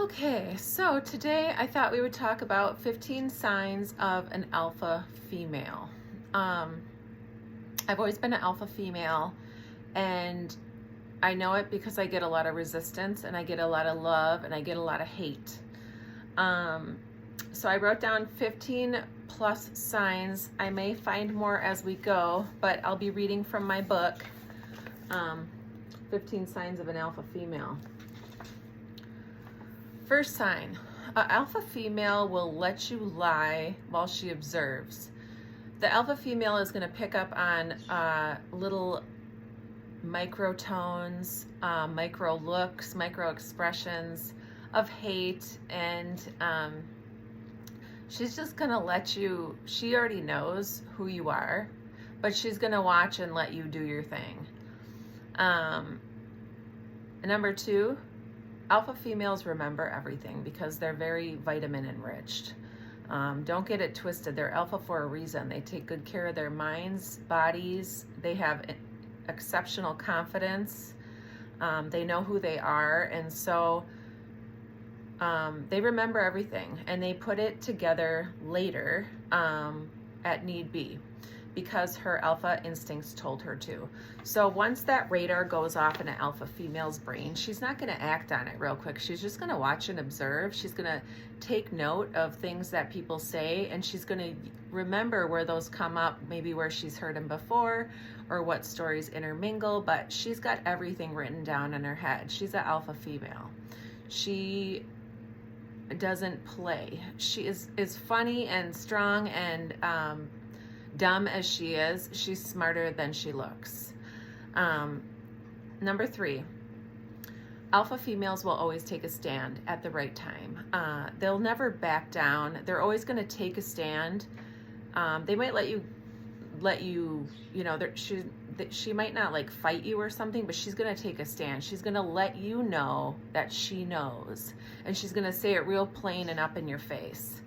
Okay, so today I thought we would talk about 15 signs of an alpha female. Um, I've always been an alpha female, and I know it because I get a lot of resistance and I get a lot of love and I get a lot of hate. Um, so I wrote down 15 plus signs. I may find more as we go, but I'll be reading from my book, 15 Signs of an Alpha Female. First sign, an alpha female will let you lie while she observes. The alpha female is going to pick up on little microtones, micro looks, micro expressions of hate, and she's just going to let you, she already knows who you are, but she's going to watch and let you do your thing. Number two, alpha females remember everything because they're very vitamin enriched. Don't get it twisted. They're alpha for a reason. They take good care of their minds, bodies. They have exceptional confidence. They know who they are. And so they remember everything and they put it together later at need be, because her alpha instincts told her to. So once that radar goes off in an alpha female's brain, she's not going to act on it real quick. She's just going to watch and observe. She's going to take note of things that people say, and she's going to remember where those come up, maybe where she's heard them before or what stories intermingle, but she's got everything written down in her head. She's an alpha female. She doesn't play. She is funny and strong and dumb as she is, she's smarter than she looks. Number three, alpha females will always take a stand at the right time. They'll never back down. They're always going to take a stand. They might let you, she might not like fight you or something, but she's going to take a stand. She's going to let you know that she knows, and she's going to say it real plain and up in your face.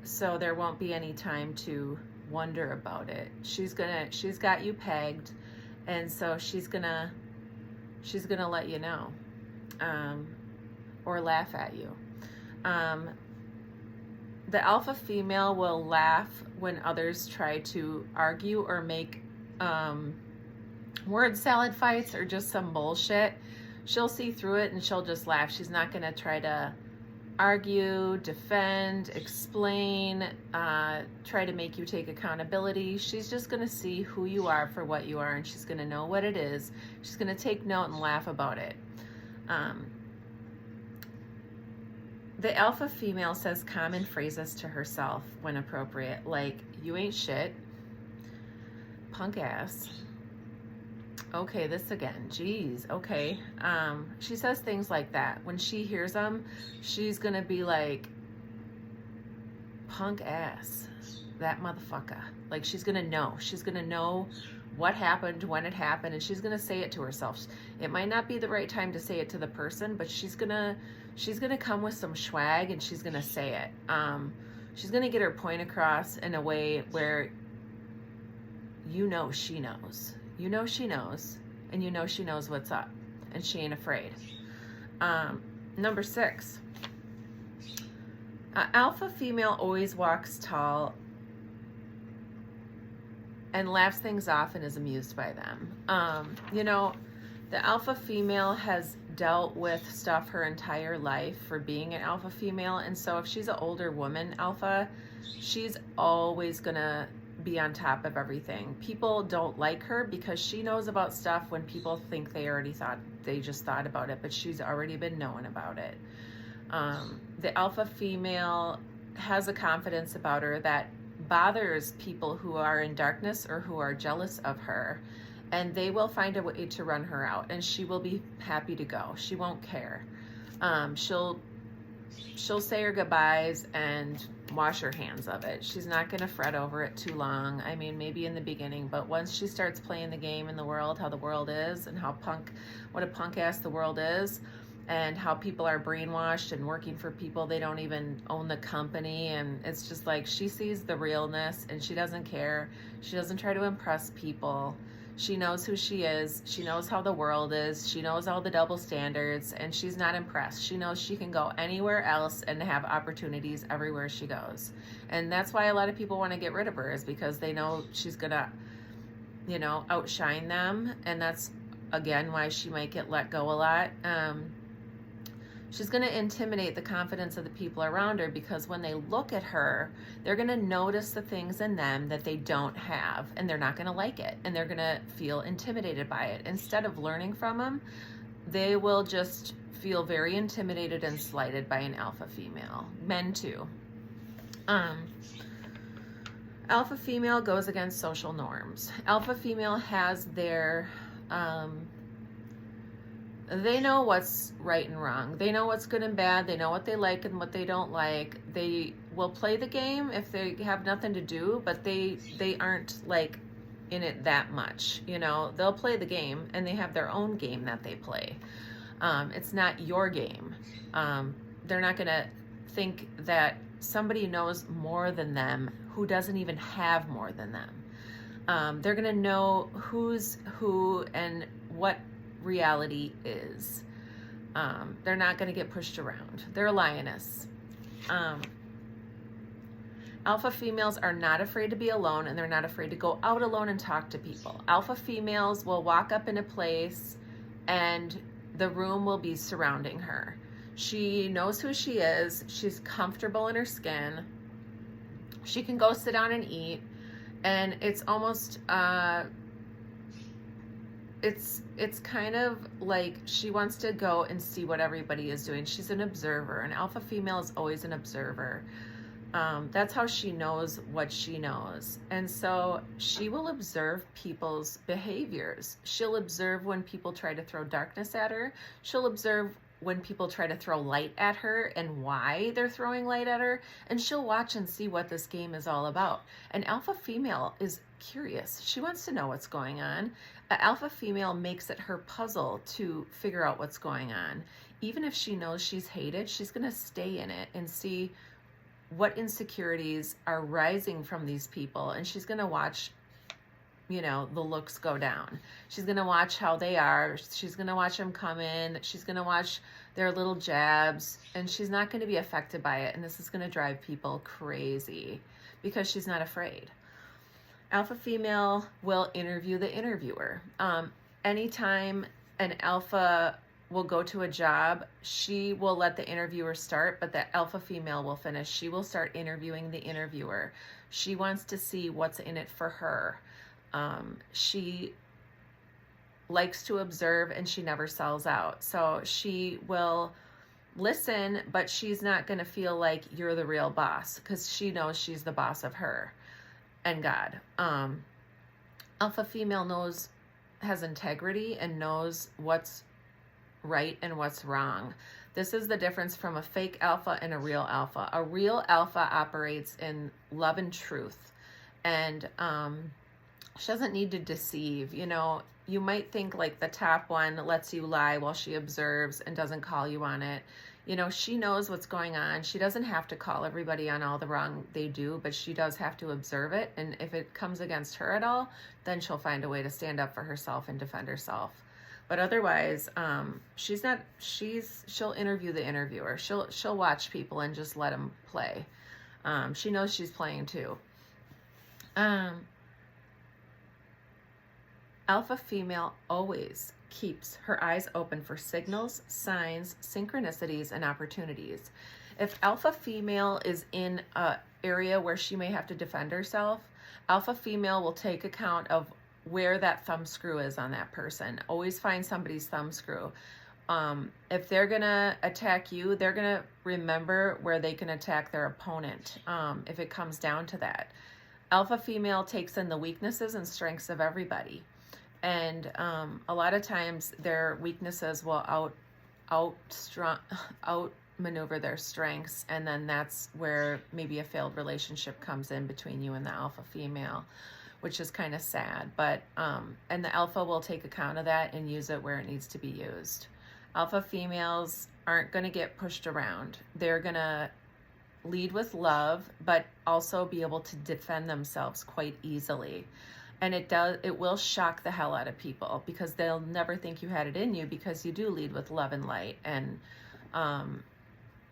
So there won't be any time to wonder about it. She's got you pegged, and so she's gonna let you know, or laugh at you. The alpha female will laugh when others try to argue or make word salad fights or just some bullshit. She'll see through it and she'll just laugh. She's not gonna try to argue, defend, explain, try to make you take accountability. She's just going to see who you are for what you are, and she's going to know what it is. She's going to take note and laugh about it. The alpha female says common phrases to herself when appropriate, like, you ain't shit, punk ass, okay, this again, geez, okay. She says things like that. When she hears them, she's gonna be like, punk ass, that motherfucker. Like, she's gonna know what happened, when it happened, and she's gonna say it to herself. It might not be the right time to say it to the person, but she's gonna come with some swag and she's gonna say it. She's gonna get her point across in a way where she knows. You know she knows, and you know she knows what's up, and she ain't afraid. Number six, alpha female always walks tall and laughs things off and is amused by them. The alpha female has dealt with stuff her entire life for being an alpha female, and so if she's an older woman alpha, she's always gonna be on top of everything. People don't like her because she knows about stuff when people think they just thought about it, but she's already been knowing about it. The alpha female has a confidence about her that bothers people who are in darkness or who are jealous of her, and they will find a way to run her out, and she will be happy to go. She won't care. She'll say her goodbyes and wash her hands of it. She's not going to fret over it too long. I mean, maybe in the beginning, but once she starts playing the game in the world, how the world is, and what a punk ass the world is, and how people are brainwashed and working for people they don't even own the company, and it's just like she sees the realness and she doesn't care. She doesn't try to impress people. She knows who she is. She knows how the world is. She knows all the double standards, and she's not impressed. She knows she can go anywhere else and have opportunities everywhere she goes. And that's why a lot of people want to get rid of her, is because they know she's going to, outshine them. And that's, again, why she might get let go a lot. She's going to intimidate the confidence of the people around her, because when they look at her, they're going to notice the things in them that they don't have, and they're not going to like it, and they're going to feel intimidated by it. Instead of learning from them, they will just feel very intimidated and slighted by an alpha female. Men too. Alpha female goes against social norms. Alpha female has their they know what's right and wrong. They know what's good and bad. They know what they like and what they don't like. They will play the game if they have nothing to do, but they aren't like in it that much. They'll play the game, and they have their own game that they play. It's not your game. They're not going to think that somebody knows more than them who doesn't even have more than them. They're going to know who's who and what reality is. They're not going to get pushed around. They're a lioness. Alpha females are not afraid to be alone, and they're not afraid to go out alone and talk to people. Alpha females will walk up in a place and the room will be surrounding her. She knows who she is. She's comfortable in her skin. She can go sit down and eat, and it's almost it's kind of like she wants to go and see what everybody is doing. She's an observer. An alpha female is always an observer. That's how she knows what she knows. And so she will observe people's behaviors. She'll observe when people try to throw darkness at her. She'll observe when people try to throw light at her and why they're throwing light at her. And she'll watch and see what this game is all about. An alpha female is curious. She wants to know what's going on. An alpha female makes it her puzzle to figure out what's going on. Even if she knows she's hated, she's going to stay in it and see what insecurities are rising from these people. And she's going to watch, the looks go down. She's going to watch how they are. She's going to watch them come in. She's going to watch their little jabs, and she's not going to be affected by it. And this is going to drive people crazy because she's not afraid. Alpha female will interview the interviewer. Anytime an alpha will go to a job, she will let the interviewer start, but the alpha female will finish. She will start interviewing the interviewer. She wants to see what's in it for her. She likes to observe, and she never sells out. So she will listen, but she's not going to feel like you're the real boss, because she knows she's the boss of her and God. Alpha female has integrity and knows what's right and what's wrong. This is the difference from a fake alpha and a real alpha. A real alpha operates in love and truth, and she doesn't need to deceive. You might think like the top one lets you lie while she observes and doesn't call you on it. She knows what's going on. She doesn't have to call everybody on all the wrong they do, but she does have to observe it. And if it comes against her at all, then she'll find a way to stand up for herself and defend herself. But otherwise, she'll interview the interviewer. She'll watch people and just let them play. She knows she's playing too. Alpha female always keeps her eyes open for signals, signs, synchronicities, and opportunities. If alpha female is in an area where she may have to defend herself, alpha female will take account of where that thumb screw is on that person. Always find somebody's thumb screw. If they're gonna attack you, they're gonna remember where they can attack their opponent, if it comes down to that. Alpha female takes in the weaknesses and strengths of everybody. And a lot of times their weaknesses will outmaneuver their strengths, and then that's where maybe a failed relationship comes in between you and the alpha female, which is kind of sad. But and the alpha will take account of that and use it where it needs to be used. Alpha females aren't going to get pushed around. They're going to lead with love, but also be able to defend themselves quite easily. And it will shock the hell out of people because they'll never think you had it in you, because you do lead with love and light and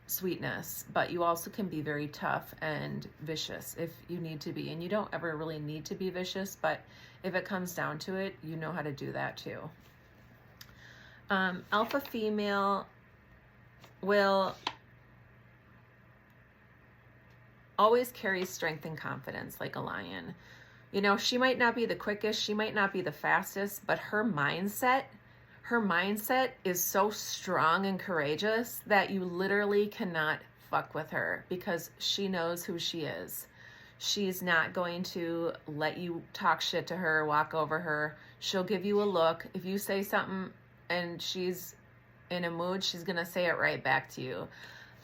sweetness, but you also can be very tough and vicious if you need to be. And you don't ever really need to be vicious, but if it comes down to it, you know how to do that too. Alpha female will always carry strength and confidence like a lion. You know, she might not be the quickest, she might not be the fastest, but her mindset is so strong and courageous that you literally cannot fuck with her, because she knows who she is. She's not going to let you talk shit to her, walk over her. She'll give you a look. If you say something and she's in a mood, she's going to say it right back to you.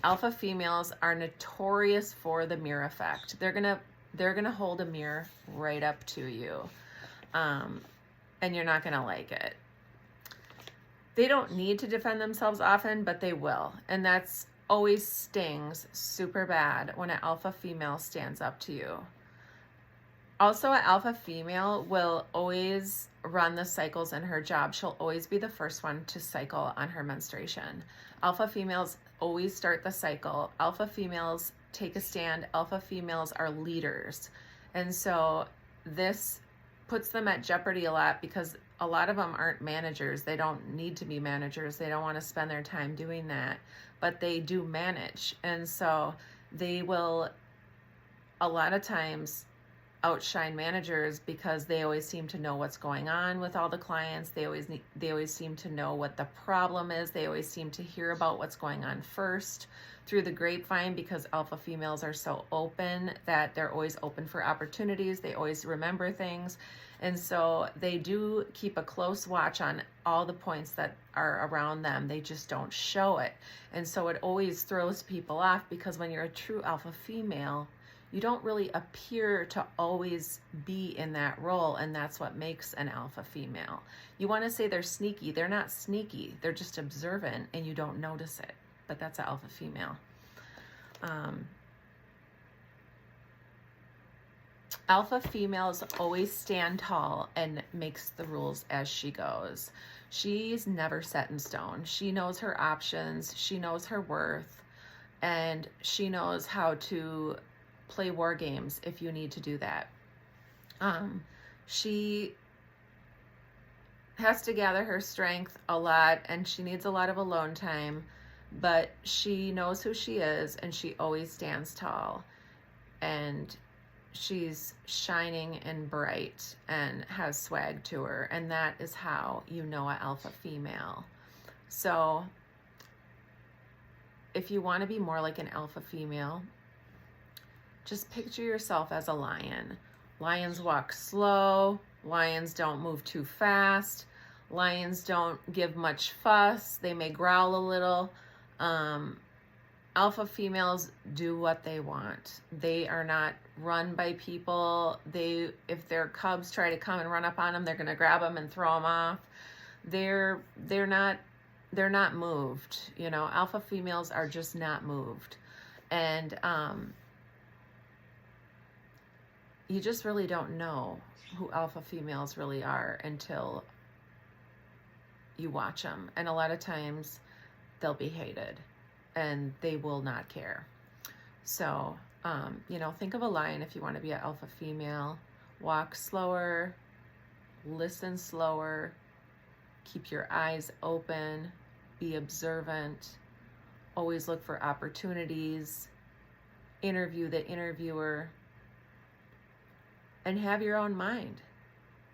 Alpha females are notorious for the mirror effect. They're going to hold a mirror right up to you. And you're not going to like it. They don't need to defend themselves often, but they will. And that's always stings super bad when an alpha female stands up to you. Also, an alpha female will always run the cycles in her job. She'll always be the first one to cycle on her menstruation. Alpha females always start the cycle. Alpha females take a stand. Alpha females are leaders. And so this puts them at jeopardy a lot, because a lot of them aren't managers. They don't need to be managers. They don't want to spend their time doing that, but they do manage. And so they will a lot of times outshine managers, because they always seem to know what's going on with all the clients. They always seem to know what the problem is. They always seem to hear about what's going on first through the grapevine, because alpha females are so open that they're always open for opportunities. They always remember things. And so they do keep a close watch on all the points that are around them. They just don't show it. And so it always throws people off, because when you're a true alpha female, you don't really appear to always be in that role, and that's what makes an alpha female. You want to say they're sneaky. They're not sneaky. They're just observant, and you don't notice it. But that's an alpha female. Alpha females always stand tall and makes the rules as she goes. She's never set in stone. She knows her options. She knows her worth, and she knows how to play war games if you need to do that. She has to gather her strength a lot, and she needs a lot of alone time, but she knows who she is, and she always stands tall, and she's shining and bright and has swag to her, and that is how you know an alpha female. So if you want to be more like an alpha female, just picture yourself as a lion. Lions walk slow. Lions don't move too fast. Lions don't give much fuss. They may growl a little. Alpha females do what they want. They are not run by people. If their cubs try to come and run up on them, they're going to grab them and throw them off. They're not moved. You know, alpha females are just not moved. And you just really don't know who alpha females really are until you watch them. And a lot of times they'll be hated and they will not care. So, think of a lion if you want to be an alpha female. Walk slower, listen slower, keep your eyes open, be observant, always look for opportunities, interview the interviewer, and have your own mind.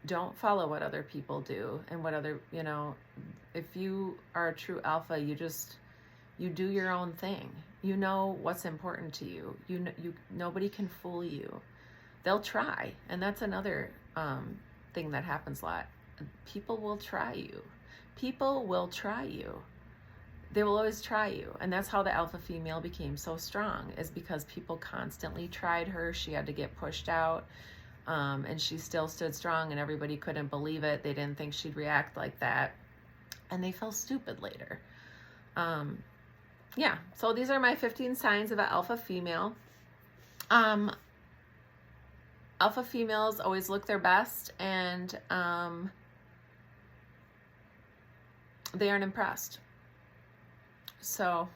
Don't follow what other people do and what other, if you are a true alpha, you do your own thing. You know what's important to you. Nobody can fool you. They'll try. And that's another thing that happens a lot. People will try you. People will try you. They will always try you. And that's how the alpha female became so strong, is because people constantly tried her. She had to get pushed out. And she still stood strong, and everybody couldn't believe it. They didn't think she'd react like that. And they felt stupid later. So these are my 15 signs of an alpha female. Alpha females always look their best, and they aren't impressed. So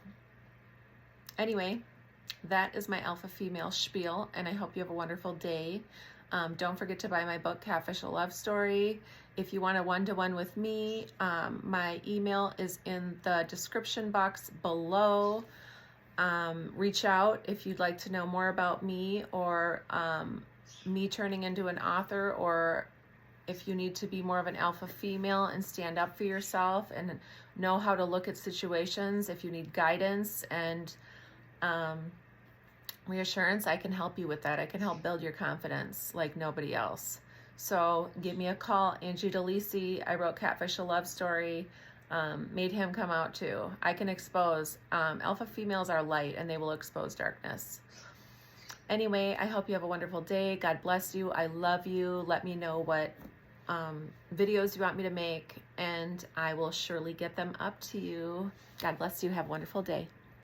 anyway, that is my alpha female spiel, and I hope you have a wonderful day. Don't forget to buy my book, Catfish: A Love Story. If you want a one-to-one with me, my email is in the description box below. Reach out if you'd like to know more about me, or me turning into an author, or if you need to be more of an alpha female and stand up for yourself and know how to look at situations. If you need guidance and reassurance, I can help you with that. I can help build your confidence like nobody else. So give me a call. Angie DeLisi. I wrote Catfish: A Love Story. Made him come out too. I can expose. Alpha females are light, and they will expose darkness. Anyway, I hope you have a wonderful day. God bless you. I love you. Let me know what videos you want me to make, and I will surely get them up to you. God bless you. Have a wonderful day.